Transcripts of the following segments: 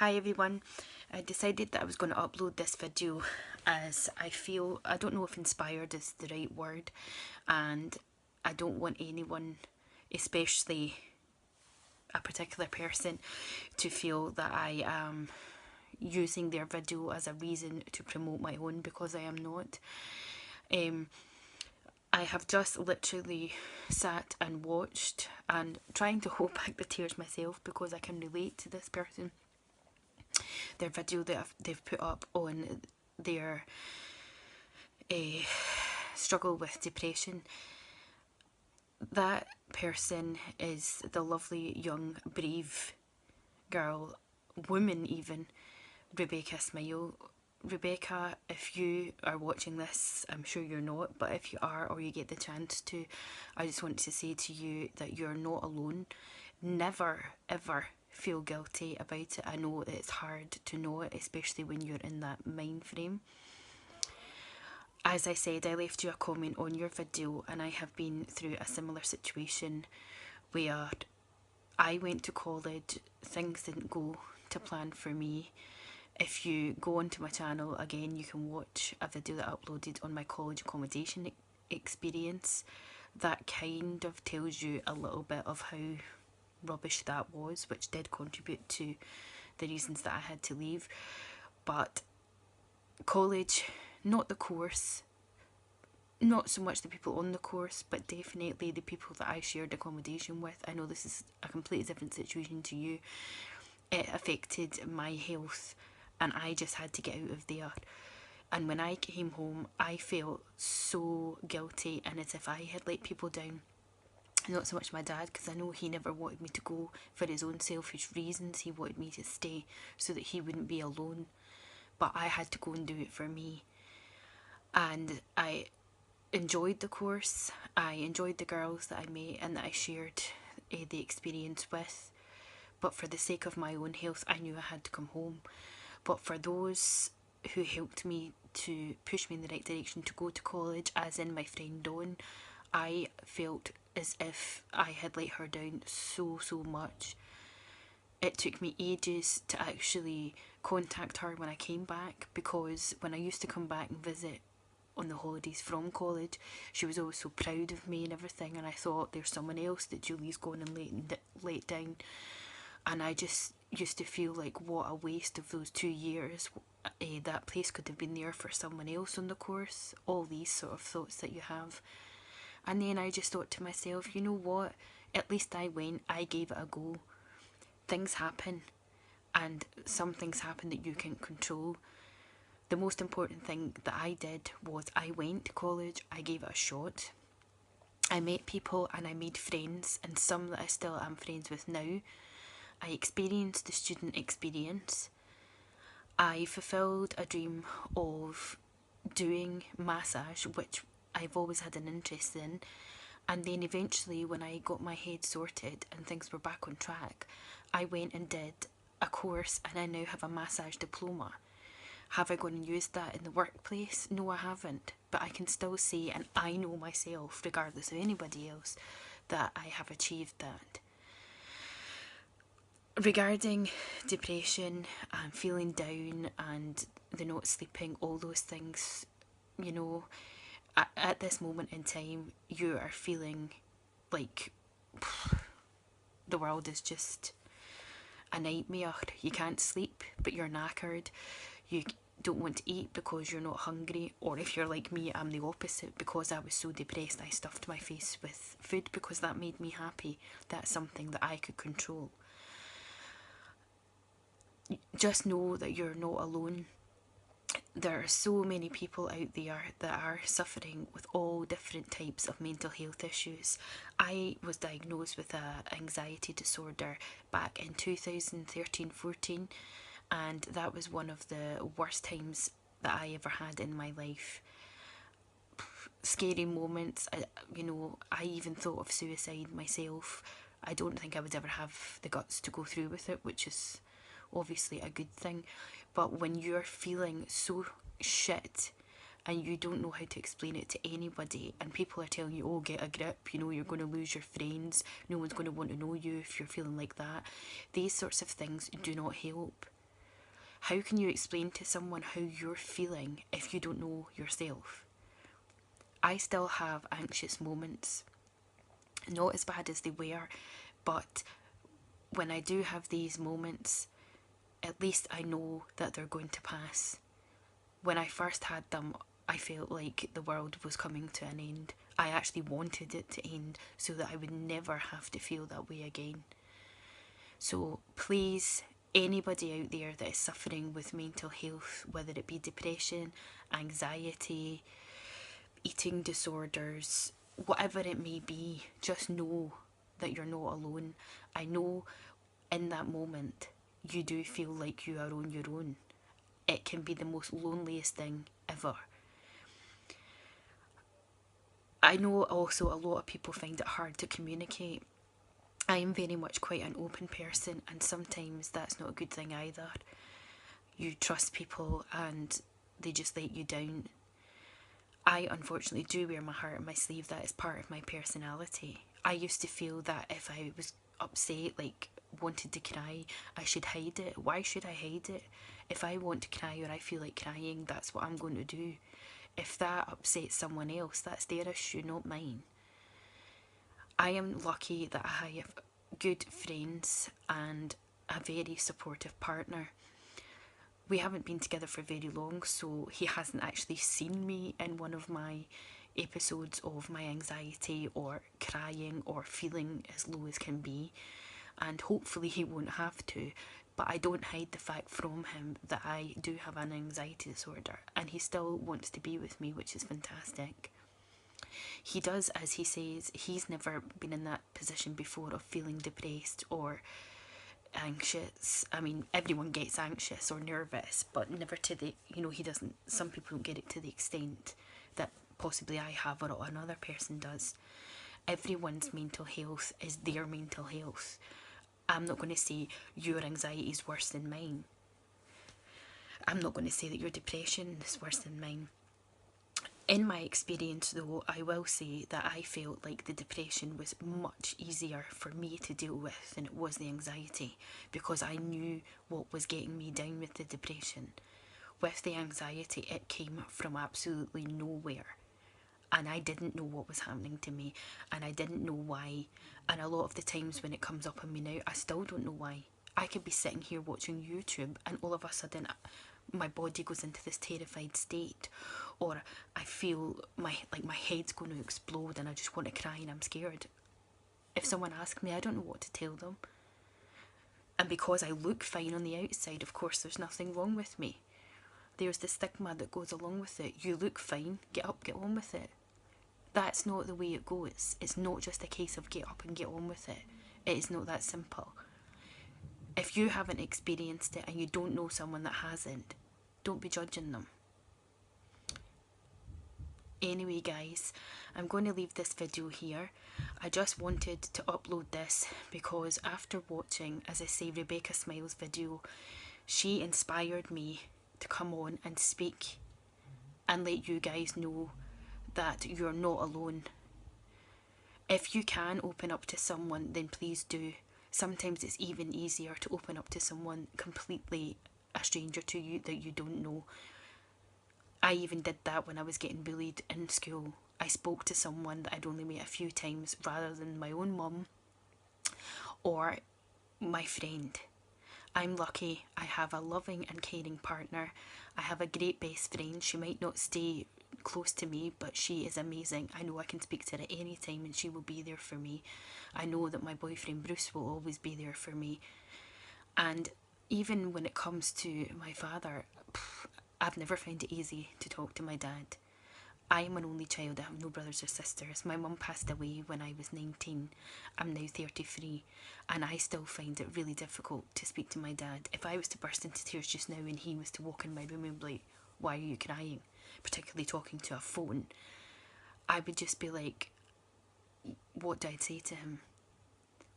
Hi everyone, I decided that I was going to upload this video as I don't know if inspired is the right word, and I don't want anyone, especially a particular person, to feel that I am using their video as a reason to promote my own, because I am not. I have just literally sat and watched and trying to hold back the tears myself because I can relate to this person, their video that they've put up on their struggle with depression. That person is the lovely, young, brave girl, woman even, Rebecca Smile. Rebecca, if you are watching this, I'm sure you're not, but if you are or you get the chance to, I just want to say to you that you're not alone. Never, ever feel guilty about it. I know it's hard to know it, especially when you're in that mind frame. As I said, I left you a comment on your video, and I have been through a similar situation where I went to college, things didn't go to plan for me. If you go onto my channel again, you can watch a video that I uploaded on my college accommodation experience. That kind of tells you a little bit of how rubbish that was, which did contribute to the reasons that I had to leave. But college, not the course, not so much the people on the course, but definitely the people that I shared accommodation with. I know this is a completely different situation to you. It affected my health, and I just had to get out of there. And when I came home, I felt so guilty and as if I had let people down. Not so much my dad, because I know he never wanted me to go for his own selfish reasons. He wanted me to stay so that he wouldn't be alone. But I had to go and do it for me. And I enjoyed the course. I enjoyed the girls that I met and that I shared the experience with. But for the sake of my own health, I knew I had to come home. But for those who helped me to push me in the right direction to go to college, as in my friend Dawn, I felt as if I had let her down so much. It took me ages to actually contact her when I came back, because when I used to come back and visit on the holidays from college, she was always so proud of me and everything, and I thought, there's someone else that Julie's going and let down. And I just used to feel like, what a waste of those 2 years. That place could have been there for someone else on the course. All these sort of thoughts that you have. And then I just thought to myself, you know what, at least I went, I gave it a go. Things happen, and some things happen that you can't control. The most important thing that I did was I went to college, I gave it a shot. I met people and I made friends, and some that I still am friends with now. I experienced the student experience. I fulfilled a dream of doing massage, which I've always had an interest in. And then eventually, when I got my head sorted and things were back on track, I went and did a course, and I now have a massage diploma. Have I gone and used that in the workplace? No, I haven't. But I can still say, and I know myself, regardless of anybody else, that I have achieved that. Regarding depression and feeling down and the not sleeping, all those things, you know, at this moment in time, you are feeling like the world is just a nightmare. You can't sleep, but you're knackered. You don't want to eat because you're not hungry, or if you're like me, I'm the opposite. Because I was so depressed, I stuffed my face with food because that made me happy. That's something that I could control. Just know that you're not alone. There are so many people out there that are suffering with all different types of mental health issues. I was diagnosed with an anxiety disorder back in 2013-14, and that was one of the worst times that I ever had in my life. Scary moments, I even thought of suicide myself. I don't think I would ever have the guts to go through with it, which is obviously a good thing. But when you're feeling so shit and you don't know how to explain it to anybody, and people are telling you, oh, get a grip, you're going to lose your friends, no one's going to want to know you if you're feeling like that, these sorts of things do not help. How can you explain to someone how you're feeling if you don't know yourself? I still have anxious moments, not as bad as they were, but when I do have these moments, at least I know that they're going to pass. When I first had them, I felt like the world was coming to an end. I actually wanted it to end so that I would never have to feel that way again. So please, anybody out there that is suffering with mental health, whether it be depression, anxiety, eating disorders, whatever it may be, just know that you're not alone. I know in that moment you do feel like you are on your own. It can be the most loneliest thing ever. I know also a lot of people find it hard to communicate. I am very much quite an open person, and sometimes that's not a good thing either. You trust people and they just let you down. I unfortunately do wear my heart on my sleeve. That is part of my personality. I used to feel that if I was upset, like wanted to cry, I should hide it. Why should I hide it? If I want to cry or I feel like crying, that's what I'm going to do. If that upsets someone else, that's their issue, not mine. I am lucky that I have good friends and a very supportive partner. We haven't been together for very long, so he hasn't actually seen me in one of my episodes of my anxiety or crying or feeling as low as can be, and hopefully he won't have to. But I don't hide the fact from him that I do have an anxiety disorder, and he still wants to be with me, which is fantastic. He does, as he says, he's never been in that position before of feeling depressed or anxious. I mean, everyone gets anxious or nervous, but never to the, he doesn't, some people don't get it to the extent that possibly I have or another person does. Everyone's mental health is their mental health. I'm not going to say your anxiety is worse than mine. I'm not going to say that your depression is worse than mine. In my experience, though, I will say that I felt like the depression was much easier for me to deal with than it was the anxiety, because I knew what was getting me down with the depression. With the anxiety, it came from absolutely nowhere. And I didn't know what was happening to me, and I didn't know why. And a lot of the times when it comes up on me now, I still don't know why. I could be sitting here watching YouTube and all of a sudden my body goes into this terrified state, or I feel my head's going to explode and I just want to cry and I'm scared. If someone asks me, I don't know what to tell them. And because I look fine on the outside, of course there's nothing wrong with me. There's the stigma that goes along with it. You look fine, get up, get on with it. That's not the way it goes. It's not just a case of get up and get on with it. It is not that simple. If you haven't experienced it and you don't know someone that hasn't, don't be judging them. Anyway, guys, I'm going to leave this video here. I just wanted to upload this because after watching, as I say, Rebecca Smiles' video, she inspired me to come on and speak and let you guys know that you're not alone. If you can open up to someone, then please do. Sometimes it's even easier to open up to someone completely a stranger to you that you don't know. I even did that when I was getting bullied in school. I spoke to someone that I'd only met a few times rather than my own mum or my friend. I'm lucky. I have a loving and caring partner. I have a great best friend. She might not stay close to me, but she is amazing. I know I can speak to her at any time and she will be there for me. I know that my boyfriend Bruce will always be there for me. And even when it comes to my father, I've never found it easy to talk to my dad. I am an only child. I have no brothers or sisters. My mum passed away when I was 19. I'm now 33, and I still find it really difficult to speak to my dad. If I was to burst into tears just now and he was to walk in my room and be like, "Why are you crying?" particularly talking to a phone, I would just be like, what do I say to him?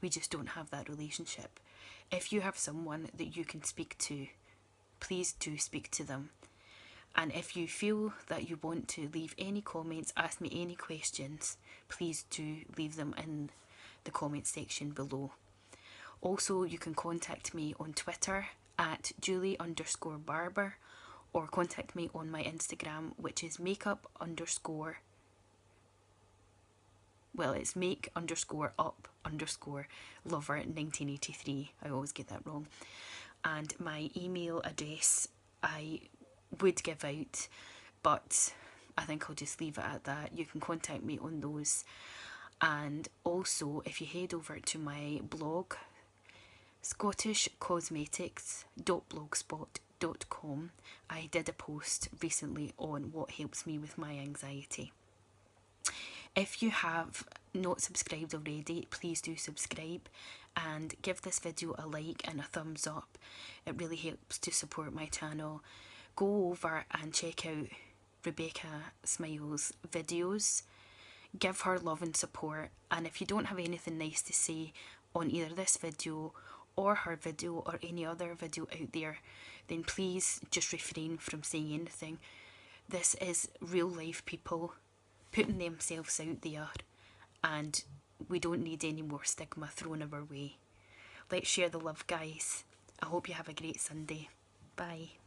We just don't have that relationship. If you have someone that you can speak to, please do speak to them. And if you feel that you want to leave any comments, ask me any questions, please do leave them in the comment section below. Also, you can contact me on Twitter at Julie_barbour, or contact me on my Instagram, which is it's make_up_lover1983. I always get that wrong. And my email address I would give out, but I think I'll just leave it at that. You can contact me on those. And also, if you head over to my blog, scottishcosmetics.blogspot.com, I did a post recently on what helps me with my anxiety. If you have not subscribed already, please do subscribe and give this video a like and a thumbs up. It really helps to support my channel. Go over and check out Rebecca Smiles' videos. Give her love and support, and if you don't have anything nice to say on either this video or her video or any other video out there, then please just refrain from saying anything. This is real life people putting themselves out there, and we don't need any more stigma thrown our way. Let's share the love, guys. I hope you have a great Sunday. Bye.